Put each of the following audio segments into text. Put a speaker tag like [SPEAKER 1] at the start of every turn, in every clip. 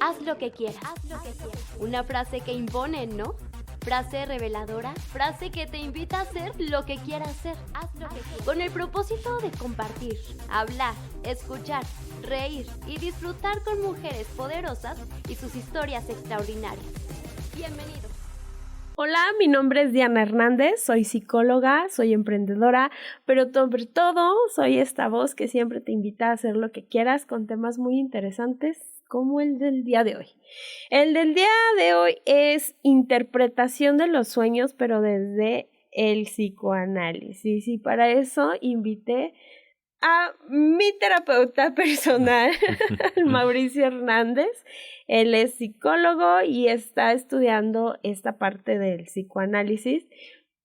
[SPEAKER 1] Haz lo que quieras. Una frase que impone, ¿no? Frase reveladora, frase que te invita a hacer lo que quieras hacer. Haz lo que quieras. Con el propósito de compartir, hablar, escuchar, reír y disfrutar con mujeres poderosas y sus historias extraordinarias. Bienvenidos.
[SPEAKER 2] Hola, mi nombre es Diana Hernández, soy psicóloga, soy emprendedora, pero sobre todo soy esta voz que siempre te invita a hacer lo que quieras con temas muy interesantes como el del día de hoy. El del día de hoy es interpretación de los sueños, pero desde el psicoanálisis, y para eso invité a mi terapeuta personal, Mauricio Hernández. Él es psicólogo y está estudiando esta parte del psicoanálisis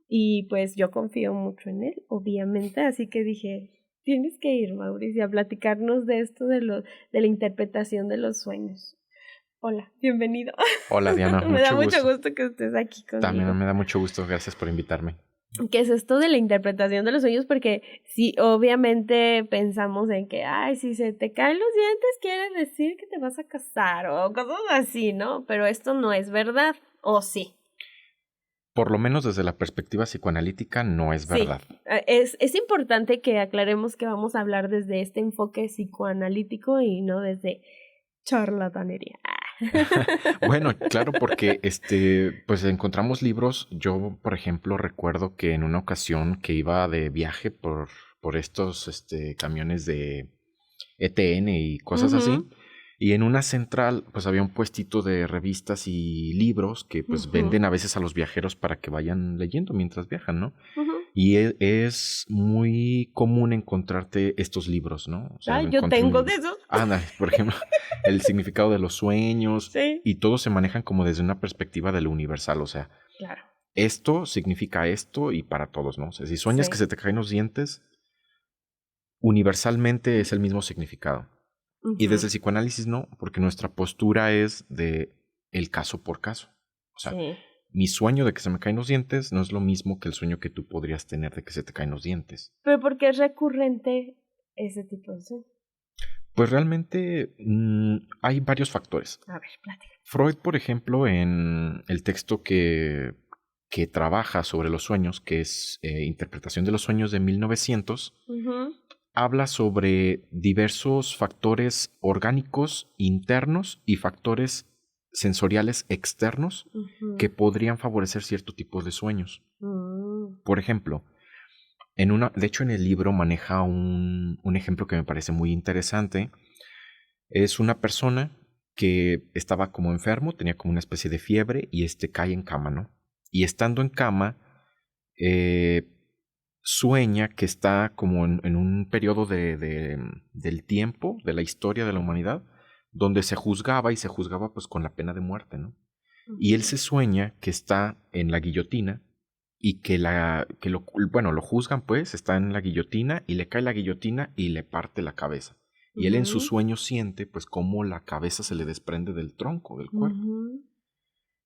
[SPEAKER 2] y pues yo confío mucho en él, obviamente, así que dije, tienes que ir, Mauricio, a platicarnos de esto de la interpretación de los sueños. Hola, bienvenido.
[SPEAKER 3] Hola, Diana,
[SPEAKER 2] Me da mucho gusto que estés aquí conmigo.
[SPEAKER 3] También me da mucho gusto, gracias por invitarme.
[SPEAKER 2] ¿Qué es esto de la interpretación de los sueños? Porque sí, obviamente pensamos en que, ay, si se te caen los dientes quiere decir que te vas a casar o cosas así, ¿no? Pero esto no es verdad, ¿o sí?
[SPEAKER 3] Por lo menos desde la perspectiva psicoanalítica no es verdad.
[SPEAKER 2] Sí, es importante que aclaremos que vamos a hablar desde este enfoque psicoanalítico y no desde charlatanería.
[SPEAKER 3] Bueno, claro, porque pues encontramos libros. Yo, por ejemplo, recuerdo que en una ocasión que iba de viaje por estos camiones de ETN y cosas así, y en una central pues había un puestito de revistas y libros que pues venden a veces a los viajeros para que vayan leyendo mientras viajan, ¿no? Y es muy común encontrarte estos libros, ¿no? O sea,
[SPEAKER 2] yo tengo de esos.
[SPEAKER 3] Por ejemplo, el significado de los sueños.
[SPEAKER 2] Sí.
[SPEAKER 3] Y todos se manejan como desde una perspectiva de lo universal. O sea,
[SPEAKER 2] claro,
[SPEAKER 3] esto significa esto y para todos, ¿no? O sea, si sueñas que se te caen los dientes, universalmente es el mismo significado. Y desde el psicoanálisis no, porque nuestra postura es de el caso por caso. O sea, mi sueño de que se me caen los dientes no es lo mismo que el sueño que tú podrías tener de que se te caen los dientes.
[SPEAKER 2] ¿Pero por qué es recurrente ese tipo de sueño?
[SPEAKER 3] Pues realmente hay varios factores.
[SPEAKER 2] A ver, plática.
[SPEAKER 3] Freud, por ejemplo, en el texto que trabaja sobre los sueños, que es Interpretación de los sueños de 1900, habla sobre diversos factores orgánicos internos y factores sensoriales externos que podrían favorecer cierto tipo de sueños. Por ejemplo, de hecho en el libro maneja un ejemplo que me parece muy interesante. Es una persona que estaba como enfermo, tenía como una especie de fiebre y cae en cama, ¿no? Y estando en cama, sueña que está como en un periodo del tiempo, de la historia de la humanidad, donde se juzgaba pues con la pena de muerte, ¿no? Y él se sueña que está en la guillotina y que lo juzgan pues, está en la guillotina y le cae la guillotina y le parte la cabeza. Y él en su sueño siente pues cómo la cabeza se le desprende del tronco, del cuerpo.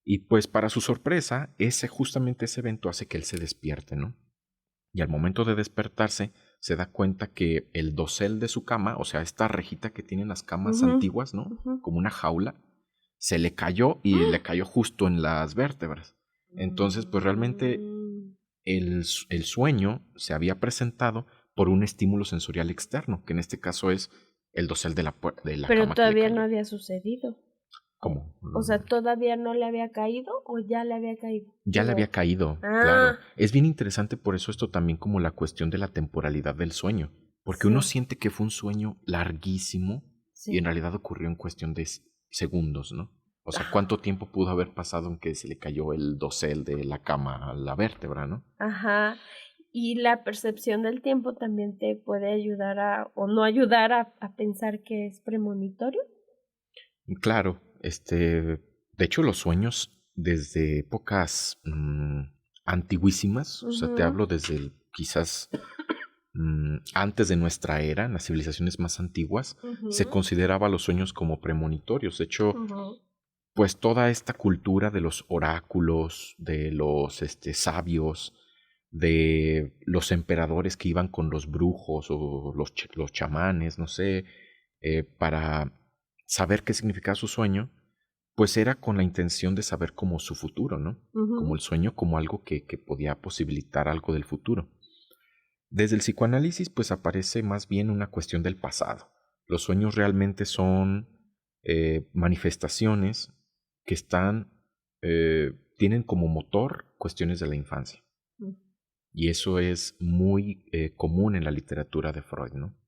[SPEAKER 3] Y pues para su sorpresa, justamente ese evento hace que él se despierte, ¿no? Y al momento de despertarse, se da cuenta que el dosel de su cama, o sea, esta rejita que tienen las camas antiguas, ¿no? Como una jaula, se le cayó y le cayó justo en las vértebras. Entonces, pues realmente el sueño se había presentado por un estímulo sensorial externo, que en este caso es el dosel de la cama.
[SPEAKER 2] Pero todavía no había sucedido.
[SPEAKER 3] ¿Cómo?
[SPEAKER 2] O sea, ¿todavía no le había caído o ya le había caído?
[SPEAKER 3] Ya le había caído, claro. Es bien interesante por eso esto también como la cuestión de la temporalidad del sueño. Porque uno siente que fue un sueño larguísimo y en realidad ocurrió en cuestión de segundos, ¿no? O sea, ¿cuánto tiempo pudo haber pasado en que se le cayó el dosel de la cama a la vértebra, ¿no?
[SPEAKER 2] Ajá. Y la percepción del tiempo también te puede ayudar o no ayudar a pensar que es premonitorio.
[SPEAKER 3] Claro. De hecho, los sueños desde épocas antiguísimas, o sea, te hablo desde quizás antes de nuestra era, en las civilizaciones más antiguas, se consideraba los sueños como premonitorios. De hecho, pues toda esta cultura de los oráculos, de los sabios, de los emperadores que iban con los brujos o los chamanes, no sé, para saber qué significaba su sueño, pues era con la intención de saber como su futuro, ¿no? Como el sueño, como algo que podía posibilitar algo del futuro. Desde el psicoanálisis, pues aparece más bien una cuestión del pasado. Los sueños realmente son manifestaciones que tienen como motor cuestiones de la infancia. Y eso es muy común en la literatura de Freud, ¿no?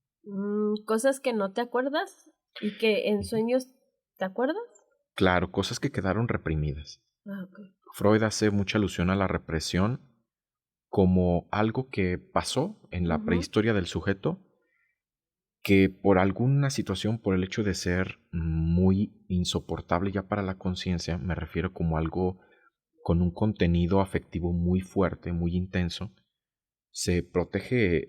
[SPEAKER 2] Cosas que no te acuerdas y que en sueños te acuerdas.
[SPEAKER 3] Claro, cosas que quedaron reprimidas.
[SPEAKER 2] Okay.
[SPEAKER 3] Freud hace mucha alusión a la represión como algo que pasó en la prehistoria del sujeto, que por alguna situación, por el hecho de ser muy insoportable ya para la conciencia, me refiero como algo con un contenido afectivo muy fuerte, muy intenso, se protege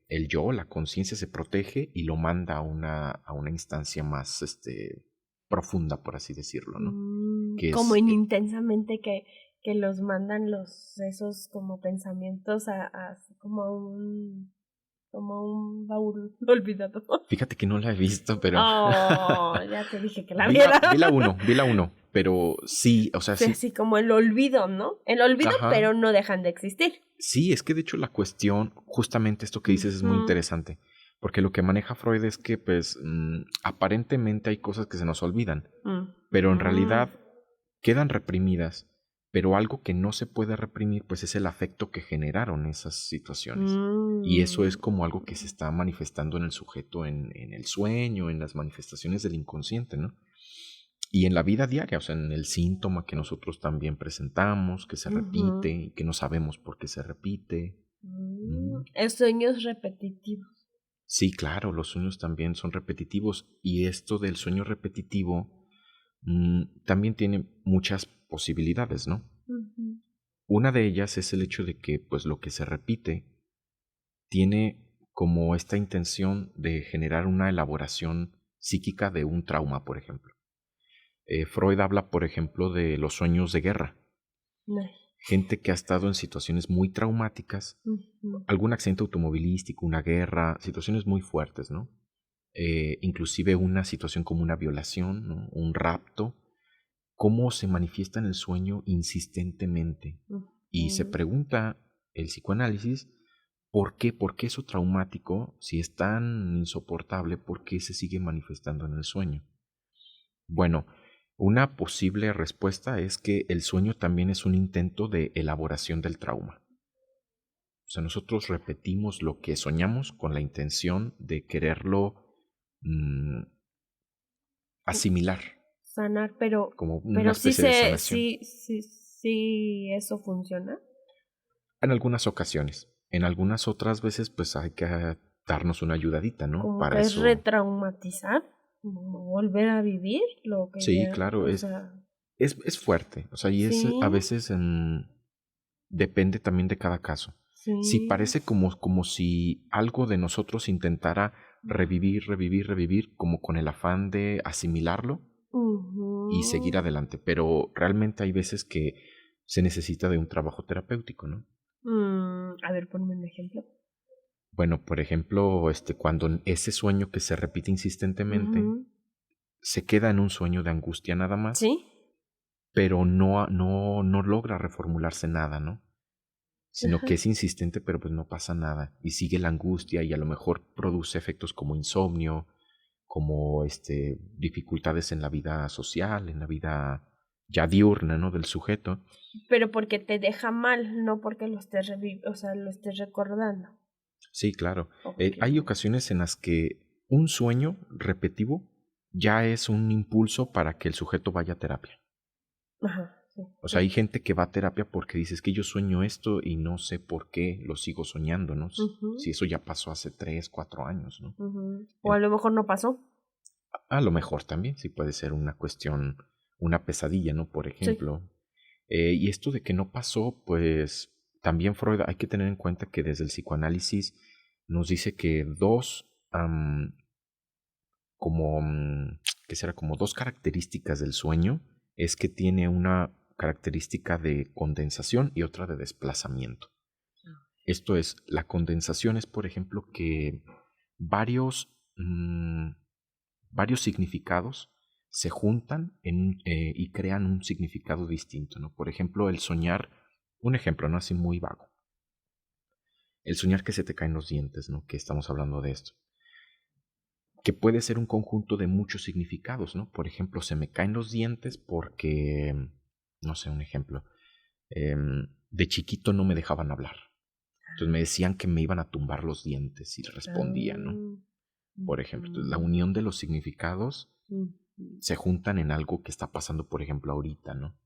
[SPEAKER 3] el yo, la conciencia se protege y lo manda a una instancia más profunda, por así decirlo, ¿no? Que
[SPEAKER 2] como en intensamente que los mandan esos como pensamientos a como un baúl olvidado.
[SPEAKER 3] Fíjate que no la he visto, pero...
[SPEAKER 2] Oh, ya te dije que la viera.
[SPEAKER 3] Vi la uno, pero sí, o sea, sí.
[SPEAKER 2] Así como el olvido, ¿no? El olvido, ajá, pero no dejan de existir.
[SPEAKER 3] Sí, es que de hecho la cuestión, justamente esto que dices es muy interesante, porque lo que maneja Freud es que pues aparentemente hay cosas que se nos olvidan, pero en realidad quedan reprimidas, pero algo que no se puede reprimir pues es el afecto que generaron esas situaciones. Y eso es como algo que se está manifestando en el sujeto, en el sueño, en las manifestaciones del inconsciente, ¿no? Y en la vida diaria, o sea, en el síntoma que nosotros también presentamos, que se repite y que no sabemos por qué se repite.
[SPEAKER 2] Sueños repetitivos.
[SPEAKER 3] Sí, claro, los sueños también son repetitivos y esto del sueño repetitivo también tiene muchas posibilidades, ¿no? Una de ellas es el hecho de que pues lo que se repite tiene como esta intención de generar una elaboración psíquica de un trauma, por ejemplo. Freud habla, por ejemplo, de los sueños de guerra. Gente que ha estado en situaciones muy traumáticas, algún accidente automovilístico, una guerra, situaciones muy fuertes, ¿no? Inclusive una situación como una violación, ¿no? Un rapto, cómo se manifiesta en el sueño insistentemente. Y se pregunta el psicoanálisis, ¿por qué? ¿Por qué eso traumático, si es tan insoportable, por qué se sigue manifestando en el sueño? Bueno, una posible respuesta es que el sueño también es un intento de elaboración del trauma. O sea, nosotros repetimos lo que soñamos con la intención de quererlo asimilar.
[SPEAKER 2] Sanar, pero
[SPEAKER 3] como una especie de sanación.
[SPEAKER 2] Sí, eso funciona.
[SPEAKER 3] En algunas ocasiones. En algunas otras veces, pues hay que darnos una ayudadita, ¿no?
[SPEAKER 2] Como
[SPEAKER 3] para
[SPEAKER 2] que
[SPEAKER 3] eso.
[SPEAKER 2] Es retraumatizar, volver a vivir lo que
[SPEAKER 3] sí,
[SPEAKER 2] ya,
[SPEAKER 3] claro, es fuerte. O sea, y es a veces depende también de cada caso. Sí, parece como si algo de nosotros intentara revivir, como con el afán de asimilarlo y seguir adelante. Pero realmente hay veces que se necesita de un trabajo terapéutico, ¿no?
[SPEAKER 2] A ver, ponme un ejemplo.
[SPEAKER 3] Bueno, por ejemplo, cuando ese sueño que se repite insistentemente se queda en un sueño de angustia nada más,
[SPEAKER 2] ¿sí?
[SPEAKER 3] Pero no logra reformularse nada, ¿no? Sino que es insistente, pero pues no pasa nada. Y sigue la angustia y a lo mejor produce efectos como insomnio, como dificultades en la vida social, en la vida ya diurna, ¿no? Del sujeto.
[SPEAKER 2] Pero porque te deja mal, no porque lo estés recordando.
[SPEAKER 3] Sí, claro. Hay ocasiones en las que un sueño repetitivo ya es un impulso para que el sujeto vaya a terapia.
[SPEAKER 2] Ajá, sí.
[SPEAKER 3] O sea, hay gente que va a terapia porque dice, es que yo sueño esto y no sé por qué lo sigo soñando, ¿no? Si eso ya pasó hace 3, 4 años, ¿no?
[SPEAKER 2] O a lo mejor no pasó.
[SPEAKER 3] A lo mejor también, sí puede ser una cuestión, una pesadilla, ¿no? Por ejemplo. Sí. Y esto de que no pasó, pues también Freud, hay que tener en cuenta que desde el psicoanálisis nos dice que como dos características del sueño es que tiene una característica de condensación y otra de desplazamiento. Esto es, la condensación es, por ejemplo, que varios significados se juntan y crean un significado distinto, ¿no? Por ejemplo, el soñar, un ejemplo, ¿no? Así muy vago. El soñar que se te caen los dientes, ¿no? Que estamos hablando de esto. Que puede ser un conjunto de muchos significados, ¿no? Por ejemplo, se me caen los dientes porque, no sé, un ejemplo, de chiquito no me dejaban hablar. Entonces me decían que me iban a tumbar los dientes y respondía, ¿no? Por ejemplo, entonces, la unión de los significados se juntan en algo que está pasando, por ejemplo, ahorita, ¿no?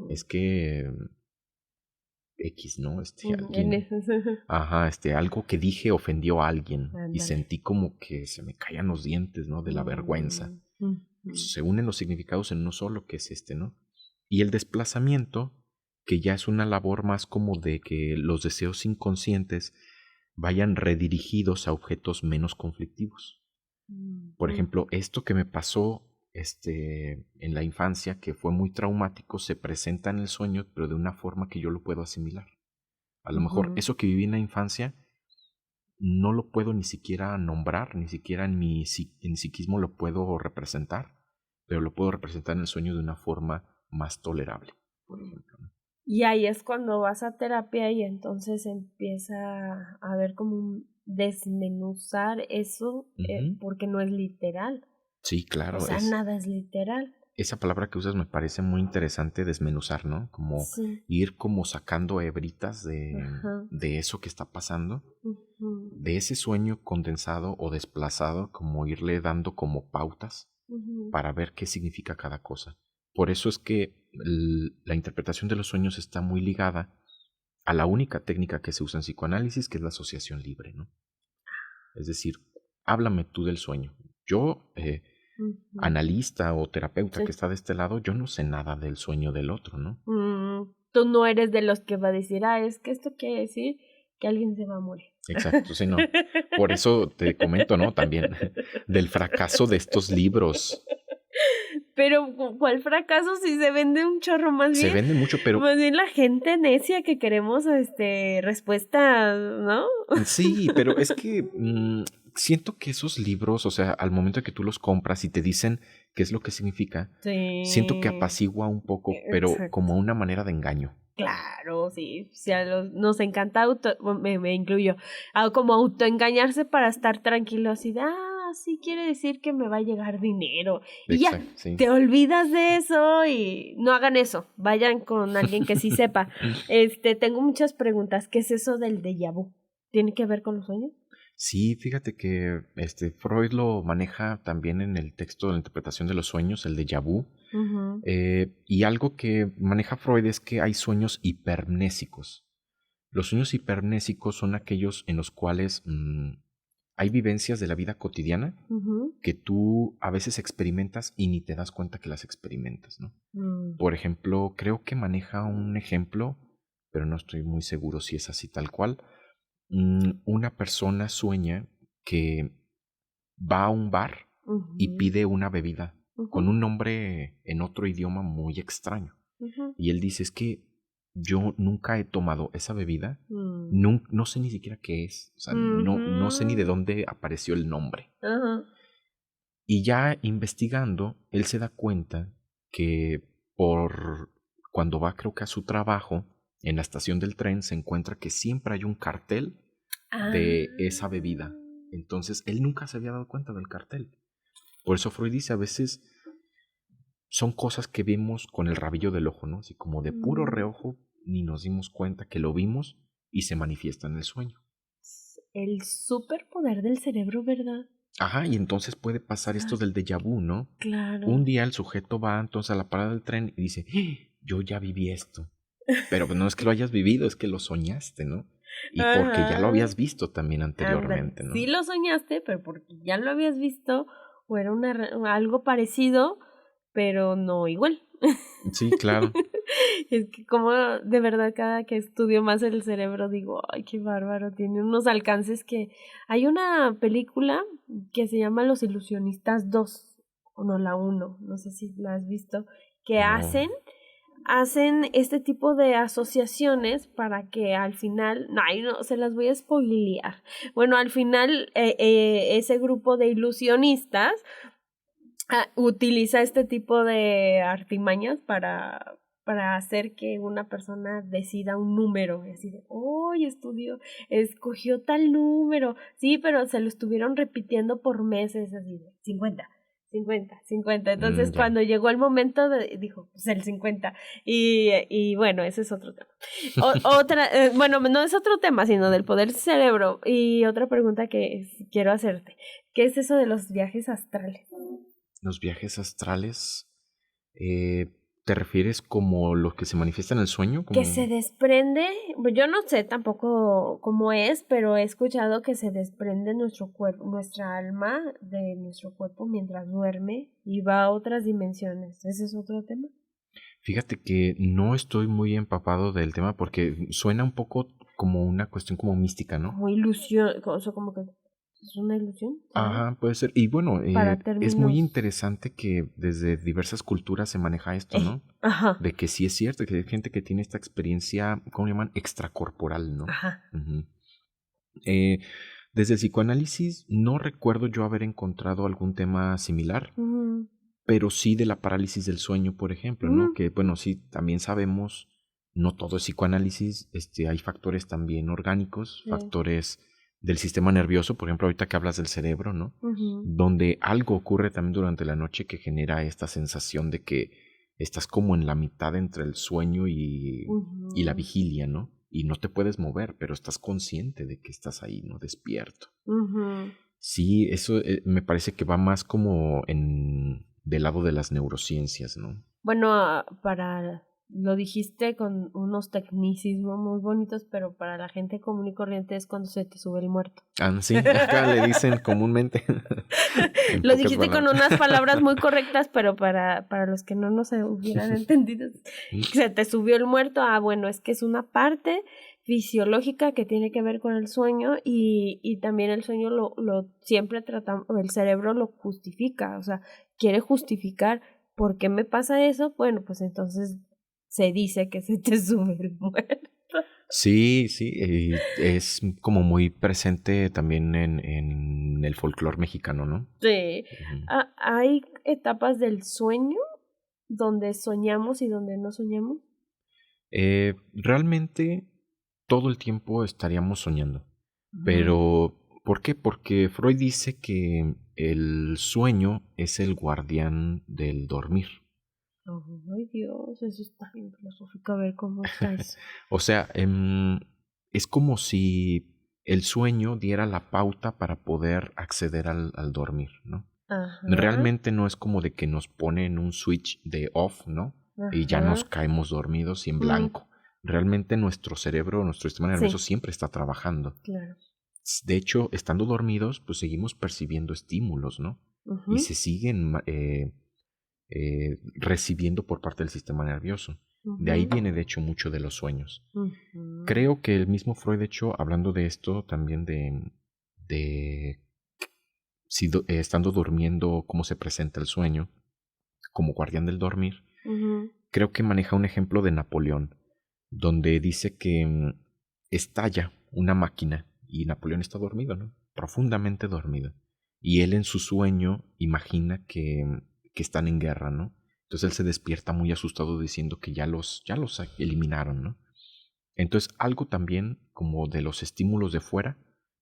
[SPEAKER 3] Es que X, ¿no? Alguien, algo que dije ofendió a alguien. Andale. Y sentí como que se me caían los dientes, ¿no? De la vergüenza. Se unen los significados en uno solo, que es ¿no? Y el desplazamiento, que ya es una labor más como de que los deseos inconscientes vayan redirigidos a objetos menos conflictivos. Por ejemplo, esto que me pasó en la infancia, que fue muy traumático, se presenta en el sueño, pero de una forma que yo lo puedo asimilar. A lo mejor eso que viví en la infancia no lo puedo ni siquiera nombrar, ni siquiera en mi psiquismo lo puedo representar, pero lo puedo representar en el sueño de una forma más tolerable, por ejemplo, ¿no?
[SPEAKER 2] Y ahí es cuando vas a terapia y entonces empieza a ver como un desmenuzar eso, porque no es literal.
[SPEAKER 3] Sí, claro.
[SPEAKER 2] O sea, nada es literal.
[SPEAKER 3] Esa palabra que usas me parece muy interesante, desmenuzar, ¿no? Como ir como sacando hebritas de eso que está pasando, de ese sueño condensado o desplazado, como irle dando como pautas para ver qué significa cada cosa. Por eso es que la interpretación de los sueños está muy ligada a la única técnica que se usa en psicoanálisis, que es la asociación libre, ¿no? Es decir, háblame tú del sueño. Yo, analista o terapeuta que está de este lado, yo no sé nada del sueño del otro, ¿no?
[SPEAKER 2] Tú no eres de los que va a decir, es que esto quiere decir que alguien se va a morir.
[SPEAKER 3] Exacto, sí, no. Por eso te comento, ¿no? También del fracaso de estos libros.
[SPEAKER 2] Pero, ¿cuál fracaso? Si se vende un chorro más bien.
[SPEAKER 3] Se vende mucho, pero...
[SPEAKER 2] Más bien la gente necia que queremos respuestas, ¿no?
[SPEAKER 3] Sí, pero es que siento que esos libros, o sea, al momento de que tú los compras y te dicen qué es lo que significa, siento que apacigua un poco, pero como una manera de engaño.
[SPEAKER 2] Claro, sí. O sea, nos encanta me incluyo, como autoengañarse para estar tranquilos y sí quiere decir que me va a llegar dinero. Y ya, te olvidas de eso y no hagan eso. Vayan con alguien que sí sepa. Tengo muchas preguntas. ¿Qué es eso del déjà vu? ¿Tiene que ver con los sueños?
[SPEAKER 3] Sí, fíjate que Freud lo maneja también en el texto de la interpretación de los sueños, el déjà vu. Y algo que maneja Freud es que hay sueños hipermnésicos. Los sueños hipermnésicos son aquellos en los cuales hay vivencias de la vida cotidiana que tú a veces experimentas y ni te das cuenta que las experimentas, ¿no? Por ejemplo, creo que maneja un ejemplo, pero no estoy muy seguro si es así tal cual. Una persona sueña que va a un bar y pide una bebida con un nombre en otro idioma muy extraño. Y él dice, es que yo nunca he tomado esa bebida, no sé ni siquiera qué es, o sea, no sé ni de dónde apareció el nombre. Y ya investigando, él se da cuenta que cuando va, creo que a su trabajo, en la estación del tren se encuentra que siempre hay un cartel de esa bebida. Entonces, él nunca se había dado cuenta del cartel. Por eso Freud dice, a veces son cosas que vimos con el rabillo del ojo, ¿no? Así como de puro reojo, ni nos dimos cuenta que lo vimos y se manifiesta en el sueño.
[SPEAKER 2] El superpoder del cerebro, ¿verdad?
[SPEAKER 3] Ajá, y entonces puede pasar esto del déjà vu, ¿no?
[SPEAKER 2] Claro.
[SPEAKER 3] Un día el sujeto va entonces a la parada del tren y dice, yo ya viví esto. Pero no es que lo hayas vivido, es que lo soñaste, ¿no? Y porque ya lo habías visto también anteriormente, ¿no?
[SPEAKER 2] Sí lo soñaste, pero porque ya lo habías visto o era algo parecido, pero no igual.
[SPEAKER 3] Sí, claro.
[SPEAKER 2] Es que como de verdad cada que estudio más el cerebro digo, ay, qué bárbaro, tiene unos alcances que... Hay una película que se llama Los Ilusionistas 2, o no, la 1, no sé si la has visto, que hacen este tipo de asociaciones para que al final, no, se las voy a spoilear. Bueno, al final ese grupo de ilusionistas utiliza este tipo de artimañas para hacer que una persona decida un número, y así de, escogió tal número, sí, pero se lo estuvieron repitiendo por meses, así de 50, 50, 50, entonces cuando llegó el momento dijo, pues el 50, y bueno, ese es otro tema. Otra, bueno, no es otro tema, sino del poder cerebro, y otra pregunta que quiero hacerte, ¿qué es eso de los viajes astrales?
[SPEAKER 3] Los viajes astrales, ¿te refieres como los que se manifiestan en el sueño?
[SPEAKER 2] Que se desprende, yo no sé tampoco cómo es, pero he escuchado que se desprende nuestro cuerpo, nuestra alma de nuestro cuerpo mientras duerme y va a otras dimensiones. ¿Ese es otro tema?
[SPEAKER 3] Fíjate que no estoy muy empapado del tema porque suena un poco como una cuestión como mística, ¿no?
[SPEAKER 2] Como ilusión, o sea, como que es una ilusión. ¿sabes?
[SPEAKER 3] Ajá, puede ser. Y bueno, es muy interesante que desde diversas culturas se maneja esto, ¿no?
[SPEAKER 2] Ajá.
[SPEAKER 3] De que sí es cierto, que hay gente que tiene esta experiencia, ¿cómo le llaman? Extracorporal, ¿no?
[SPEAKER 2] Ajá.
[SPEAKER 3] Uh-huh. Desde el psicoanálisis no recuerdo yo haber encontrado algún tema similar, pero sí de la parálisis del sueño, por ejemplo, ¿no? Que bueno, sí, también sabemos, no todo es psicoanálisis, hay factores también orgánicos, factores del sistema nervioso, por ejemplo, ahorita que hablas del cerebro, ¿no? Donde algo ocurre también durante la noche que genera esta sensación de que estás como en la mitad entre el sueño y la vigilia, ¿no? Y no te puedes mover, pero estás consciente de que estás ahí, ¿no? Despierto. Sí, eso me parece que va más como del lado de las neurociencias, ¿no?
[SPEAKER 2] Bueno, lo dijiste con unos tecnicismos muy bonitos, pero para la gente común y corriente es cuando se te sube el muerto.
[SPEAKER 3] Sí, acá le dicen comúnmente.
[SPEAKER 2] Lo dijiste con unas palabras muy correctas, pero para los que no nos hubieran entendido, se te subió el muerto. Bueno, es que es una parte fisiológica que tiene que ver con el sueño y también el sueño lo siempre tratamos, el cerebro lo justifica, o sea, quiere justificar por qué me pasa eso. Bueno, pues entonces se dice que se te sube el muerto.
[SPEAKER 3] Sí, es como muy presente también en el folclore mexicano, ¿no?
[SPEAKER 2] Sí. ¿Hay etapas del sueño donde soñamos y donde no soñamos?
[SPEAKER 3] Realmente todo el tiempo estaríamos soñando. Pero, ¿por qué? Porque Freud dice que el sueño es el guardián del dormir.
[SPEAKER 2] Ay, Dios, eso está bien filosófico. A ver, ¿cómo está eso?
[SPEAKER 3] O sea, es como si el sueño diera la pauta para poder acceder al dormir, ¿no? Ajá. Realmente no es como de que nos ponen un switch de off, ¿no? Ajá. Y ya nos caemos dormidos y en blanco. Realmente nuestro cerebro, nuestro sistema nervioso siempre está trabajando.
[SPEAKER 2] Claro.
[SPEAKER 3] De hecho, estando dormidos, pues seguimos percibiendo estímulos, ¿no? Y se siguen recibiendo por parte del sistema nervioso. De ahí viene, de hecho, mucho de los sueños. Creo que el mismo Freud, de hecho, hablando de esto, también de si estando durmiendo, cómo se presenta el sueño, como guardián del dormir, creo que maneja un ejemplo de Napoleón, donde dice que estalla una máquina y Napoleón está dormido, ¿no? Profundamente dormido. Y él en su sueño imagina que están en guerra, ¿no? Entonces él se despierta muy asustado diciendo que ya los eliminaron, ¿no? Entonces algo también como de los estímulos de fuera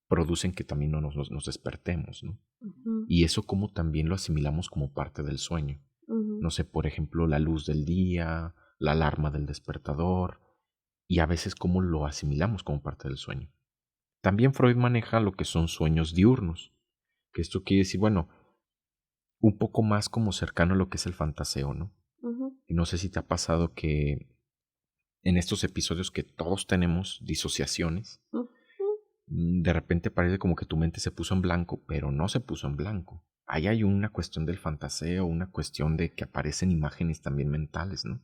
[SPEAKER 3] producen que también no nos despertemos, ¿no? Y eso como también lo asimilamos como parte del sueño. No sé, por ejemplo, la luz del día, la alarma del despertador, y a veces como lo asimilamos como parte del sueño. También Freud maneja lo que son sueños diurnos, que esto quiere decir, bueno, un poco más como cercano a lo que es el fantaseo, ¿no? Y no sé si te ha pasado que en estos episodios que todos tenemos disociaciones, de repente parece como que tu mente se puso en blanco, pero no se puso en blanco. Ahí hay una cuestión del fantaseo, una cuestión de que aparecen imágenes también mentales, ¿no?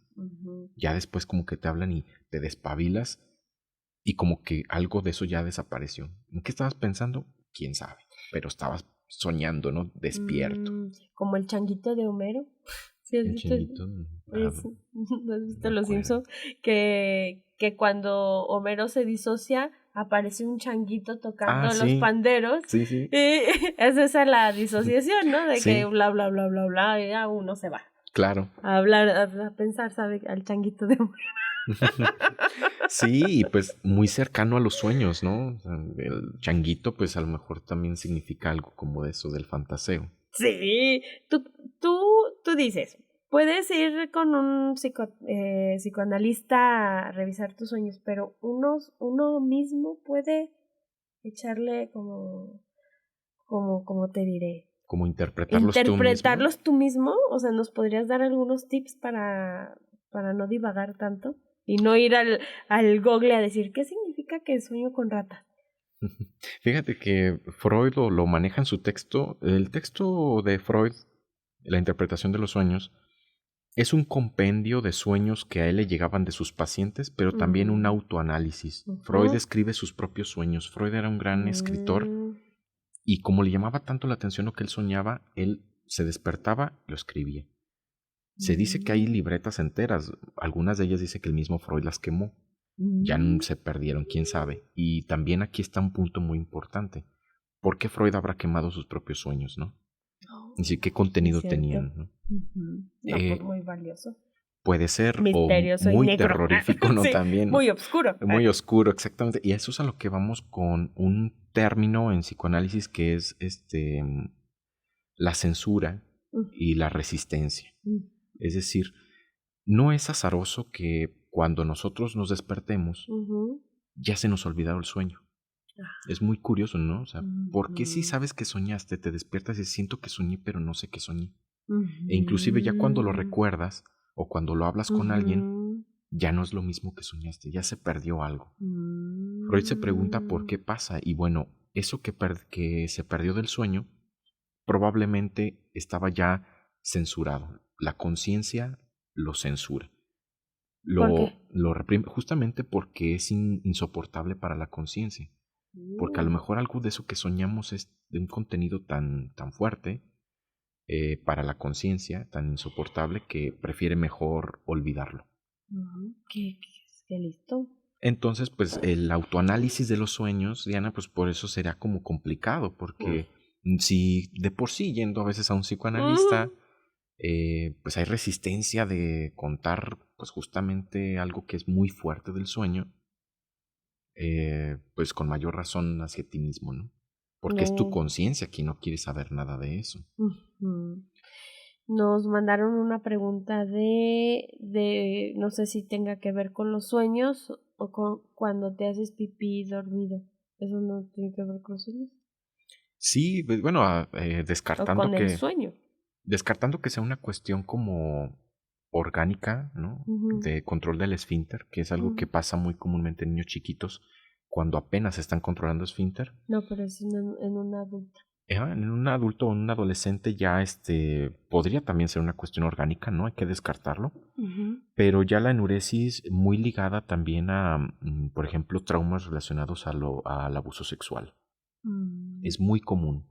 [SPEAKER 3] Ya después como que te hablan y te despabilas y como que algo de eso ya desapareció. ¿En qué estabas pensando? ¿Quién sabe? Pero estabas soñando, ¿no? Despierto.
[SPEAKER 2] Como el changuito de Homero. Sí, has
[SPEAKER 3] El
[SPEAKER 2] visto,
[SPEAKER 3] changuito.
[SPEAKER 2] ¿no has visto
[SPEAKER 3] Me
[SPEAKER 2] Los
[SPEAKER 3] acuerdo.
[SPEAKER 2] Simpsons? Que cuando Homero se disocia, aparece un changuito tocando los
[SPEAKER 3] Sí.
[SPEAKER 2] panderos.
[SPEAKER 3] Sí, sí.
[SPEAKER 2] Y es esa la disociación, ¿no? De
[SPEAKER 3] Sí.
[SPEAKER 2] que bla, bla, bla, bla, bla, y ya uno se va
[SPEAKER 3] Claro.
[SPEAKER 2] a hablar, a pensar, ¿sabe? Al changuito de Homero.
[SPEAKER 3] Sí, y pues muy cercano a los sueños, ¿no? O sea, el changuito, pues a lo mejor también significa algo como de eso, del fantaseo.
[SPEAKER 2] Sí, tú dices, puedes ir con un psicoanalista a revisar tus sueños, pero uno mismo puede echarle como te diré,
[SPEAKER 3] Como interpretarlos tú mismo.
[SPEAKER 2] interpretarlos tú mismo. O sea, ¿nos podrías dar algunos tips para no divagar tanto? Y no ir al Google a decir, ¿qué significa que sueño con ratas?
[SPEAKER 3] Fíjate que Freud lo maneja en su texto. El texto de Freud, la interpretación de los sueños, es un compendio de sueños que a él le llegaban de sus pacientes, pero también un autoanálisis. Freud escribe sus propios sueños. Freud era un gran escritor y como le llamaba tanto la atención lo que él soñaba, él se despertaba y lo escribía. Se dice que hay libretas enteras. Algunas de ellas dice que el mismo Freud las quemó. Ya se perdieron, quién sabe. Y también aquí está un punto muy importante. ¿Por qué Freud habrá quemado sus propios sueños, no? Y sí, ¿qué contenido tenían, no?
[SPEAKER 2] Pues muy valioso.
[SPEAKER 3] Puede ser
[SPEAKER 2] misterioso
[SPEAKER 3] o muy
[SPEAKER 2] y negro.
[SPEAKER 3] terrorífico, ¿no?
[SPEAKER 2] Sí,
[SPEAKER 3] También.
[SPEAKER 2] muy oscuro.
[SPEAKER 3] Muy oscuro, exactamente. Y eso es a lo que vamos con un término en psicoanálisis que es la censura y la resistencia. Es decir, no es azaroso que cuando nosotros nos despertemos ya se nos olvidó el sueño. Es muy curioso, ¿no? O sea, ¿por qué si sabes que soñaste, te despiertas y siento que soñé, pero no sé qué soñé? E inclusive ya cuando lo recuerdas o cuando lo hablas con alguien, ya no es lo mismo que soñaste, ya se perdió algo. Freud se pregunta por qué pasa y bueno, eso que se perdió del sueño probablemente estaba ya censurado. La conciencia lo censura.
[SPEAKER 2] ¿Por qué?
[SPEAKER 3] Lo reprime justamente porque es insoportable para la conciencia. Porque a lo mejor algo de eso que soñamos es de un contenido tan fuerte para la conciencia, tan insoportable, que prefiere mejor olvidarlo.
[SPEAKER 2] ¿Qué listo?
[SPEAKER 3] Entonces, pues el autoanálisis de los sueños, Diana, pues por eso será como complicado, porque si de por sí yendo a veces a un psicoanalista, pues hay resistencia de contar pues justamente algo que es muy fuerte del sueño, pues con mayor razón hacia ti mismo, ¿no? Porque es tu conciencia quien no quiere saber nada de eso.
[SPEAKER 2] Nos mandaron una pregunta de no sé si tenga que ver con los sueños o con cuando te haces pipí dormido. ¿Eso no tiene que ver con los sueños?
[SPEAKER 3] Sí, bueno,
[SPEAKER 2] O con el sueño.
[SPEAKER 3] Descartando que sea una cuestión como orgánica, ¿no? De control del esfínter, que es algo que pasa muy comúnmente en niños chiquitos cuando apenas están controlando esfínter.
[SPEAKER 2] No, pero es en un adulto.
[SPEAKER 3] En un adulto o en un adolescente ya podría también ser una cuestión orgánica, ¿no? Hay que descartarlo. Pero ya la enuresis muy ligada también a, por ejemplo, traumas relacionados al abuso sexual. Es muy común.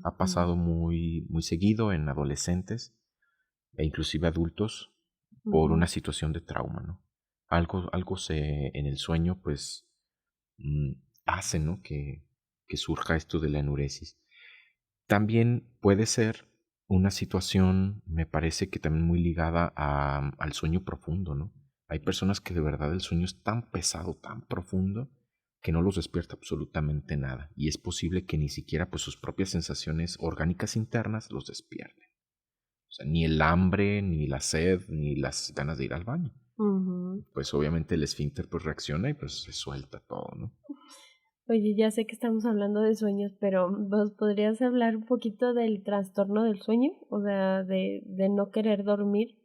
[SPEAKER 3] Ha pasado muy, muy seguido en adolescentes e inclusive adultos por una situación de trauma, ¿no? Algo en el sueño, pues, hace, ¿no? Que surja esto de la enuresis. También puede ser una situación, me parece que también muy ligada al sueño profundo, ¿no? Hay personas que de verdad el sueño es tan pesado, tan profundo, que no los despierta absolutamente nada. Y es posible que ni siquiera pues, sus propias sensaciones orgánicas internas los despierten. O sea, ni el hambre, ni la sed, ni las ganas de ir al baño. Pues obviamente el esfínter pues reacciona y pues se suelta todo, ¿no?
[SPEAKER 2] Oye, ya sé que estamos hablando de sueños, pero ¿vos podrías hablar un poquito del trastorno del sueño? O sea, de no querer dormir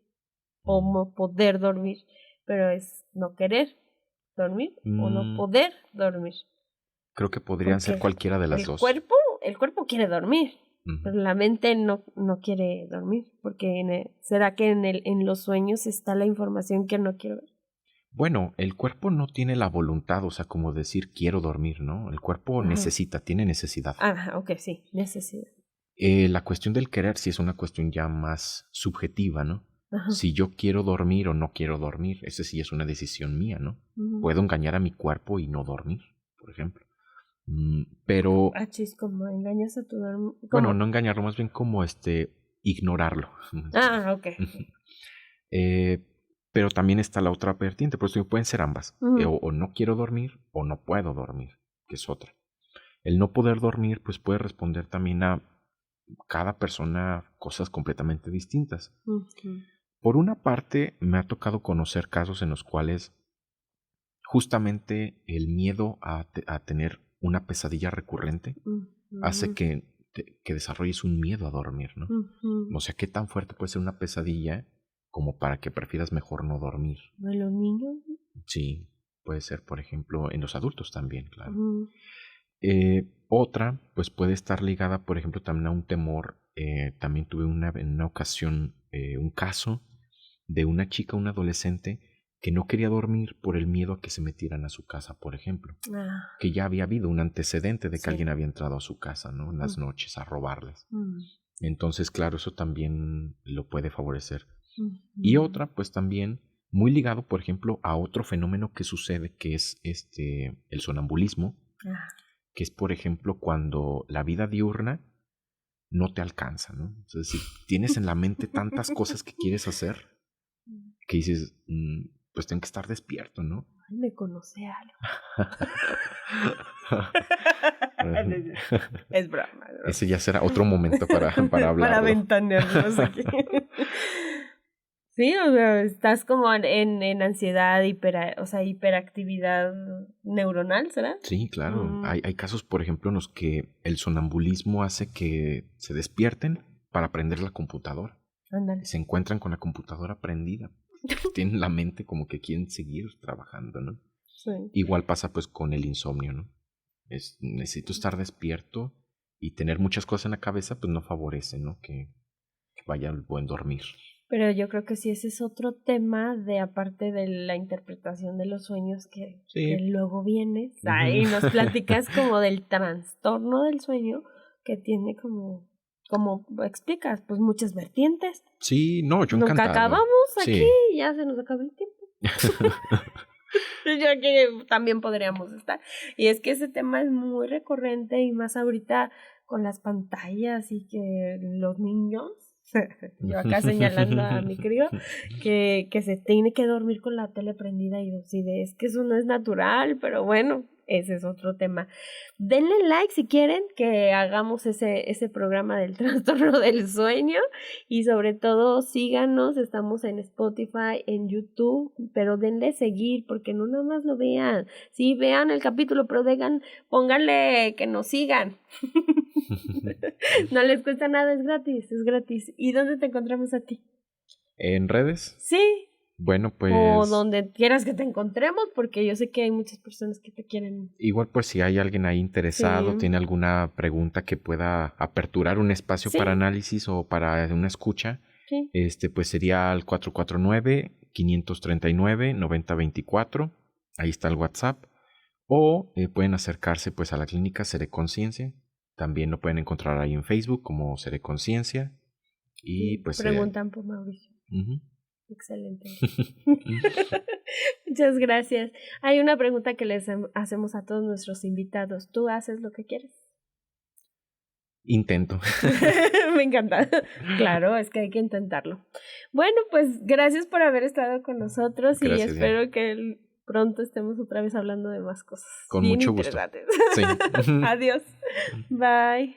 [SPEAKER 2] o no poder dormir, pero es no querer dormir o no poder dormir.
[SPEAKER 3] Creo que podrían ser cualquiera de las dos.
[SPEAKER 2] El cuerpo quiere dormir, pero la mente no quiere dormir, porque ¿será que en los sueños está la información que no quiero ver?
[SPEAKER 3] Bueno, el cuerpo no tiene la voluntad, o sea, como decir quiero dormir, ¿no? El cuerpo tiene necesidad.
[SPEAKER 2] Ok, sí, necesidad.
[SPEAKER 3] La cuestión del querer sí es una cuestión ya más subjetiva, ¿no?
[SPEAKER 2] Ajá.
[SPEAKER 3] Si yo quiero dormir o no quiero dormir, ese sí es una decisión mía, ¿no?
[SPEAKER 2] Ujú.
[SPEAKER 3] Puedo engañar a mi cuerpo y no dormir, por ejemplo. Pero,
[SPEAKER 2] Achis, como engañas a tu dormir.
[SPEAKER 3] bueno, no engañarlo, más bien como ignorarlo.
[SPEAKER 2] Ah, ok.
[SPEAKER 3] Eh, pero también está la otra vertiente, por eso pueden ser ambas.
[SPEAKER 2] Ujú.
[SPEAKER 3] O no quiero dormir o no puedo dormir, que es otra. El no poder dormir, pues puede responder también a cada persona cosas completamente distintas.
[SPEAKER 2] Ujú.
[SPEAKER 3] Por una parte, me ha tocado conocer casos en los cuales justamente el miedo a tener una pesadilla recurrente
[SPEAKER 2] Ujú.
[SPEAKER 3] hace que desarrolles un miedo a dormir, ¿no?
[SPEAKER 2] Ujú.
[SPEAKER 3] O sea, ¿qué tan fuerte puede ser una pesadilla como para que prefieras mejor no dormir?
[SPEAKER 2] ¿De los niños?
[SPEAKER 3] Sí, puede ser, por ejemplo, en los adultos también, claro.
[SPEAKER 2] Ujú.
[SPEAKER 3] Otra, pues puede estar ligada, por ejemplo, también a un temor. También tuve en una ocasión un caso de una chica, un adolescente, que no quería dormir por el miedo a que se metieran a su casa, por ejemplo.
[SPEAKER 2] Ah.
[SPEAKER 3] Que ya había habido un antecedente de que
[SPEAKER 2] Sí.
[SPEAKER 3] alguien había entrado a su casa, ¿no? En las noches a robarles.
[SPEAKER 2] Ujú.
[SPEAKER 3] Entonces, claro, eso también lo puede favorecer.
[SPEAKER 2] Ujú.
[SPEAKER 3] Y otra, pues también muy ligado, por ejemplo, a otro fenómeno que sucede, que es el sonambulismo,
[SPEAKER 2] Ah.
[SPEAKER 3] que es, por ejemplo, cuando la vida diurna no te alcanza, ¿no? O sea, si tienes en la mente tantas cosas que quieres hacer, que dices, pues tengo que estar despierto, ¿no?
[SPEAKER 2] Ay, me conoce algo. Es broma.
[SPEAKER 3] Ese ya será otro momento para hablarlo.
[SPEAKER 2] Para ventanearnos aquí. Sí, o sea, estás como en ansiedad, hiperactividad neuronal, ¿será?
[SPEAKER 3] Sí, claro. Hay casos, por ejemplo, en los que el sonambulismo hace que se despierten para prender la computadora.
[SPEAKER 2] Ándale.
[SPEAKER 3] Se encuentran con la computadora prendida. Tienen la mente como que quieren seguir trabajando, ¿no?
[SPEAKER 2] Sí.
[SPEAKER 3] Igual pasa pues con el insomnio, ¿no? Necesito estar despierto y tener muchas cosas en la cabeza, pues no favorece, ¿no? Que vaya el buen dormir.
[SPEAKER 2] Pero yo creo que sí, ese es otro tema de aparte de la interpretación de los sueños que luego vienes. Ahí nos platicas como del trastorno del sueño que tiene como explicas, pues muchas vertientes.
[SPEAKER 3] Sí, no, yo
[SPEAKER 2] Nunca
[SPEAKER 3] encantado.
[SPEAKER 2] acabamos aquí,
[SPEAKER 3] Sí.
[SPEAKER 2] ya se nos acaba el tiempo. Yo aquí también podríamos estar. Y es que ese tema es muy recurrente y más ahorita con las pantallas y que los niños, yo acá señalando a mi crío, que se tiene que dormir con la tele prendida y yo sí, es que eso no es natural, pero bueno, ese es otro tema. Denle like si quieren que hagamos ese programa del trastorno del sueño y sobre todo síganos, estamos en Spotify, en YouTube, pero denle seguir porque no nada más lo vean, sí vean el capítulo, pero pónganle que nos sigan. No les cuesta nada, es gratis. ¿Y dónde te encontramos a ti?
[SPEAKER 3] ¿En redes?
[SPEAKER 2] Sí.
[SPEAKER 3] Bueno, pues...
[SPEAKER 2] O donde quieras que te encontremos, porque yo sé que hay muchas personas que te quieren.
[SPEAKER 3] Igual, pues, si hay alguien ahí interesado,
[SPEAKER 2] Sí.
[SPEAKER 3] tiene alguna pregunta que pueda aperturar un espacio para análisis o para una escucha, pues sería al 449-539-9024. Ahí está el WhatsApp. O pueden acercarse, pues, a la clínica Seré Conciencia. También lo pueden encontrar ahí en Facebook como Seré Conciencia. Y pues...
[SPEAKER 2] Preguntan por Mauricio. Excelente.
[SPEAKER 3] Muchas
[SPEAKER 2] Muchas gracias. Hay una pregunta que les hacemos a todos nuestros invitados. ¿Tú haces lo que quieres?
[SPEAKER 3] Intento.
[SPEAKER 2] Me encanta. Claro, es que hay que intentarlo. Bueno, pues gracias por haber estado con nosotros
[SPEAKER 3] Gracias,
[SPEAKER 2] y espero que pronto estemos otra vez hablando de más cosas.
[SPEAKER 3] Con
[SPEAKER 2] bien
[SPEAKER 3] mucho gusto.
[SPEAKER 2] interesantes.
[SPEAKER 3] Sí.
[SPEAKER 2] Adiós. Bye.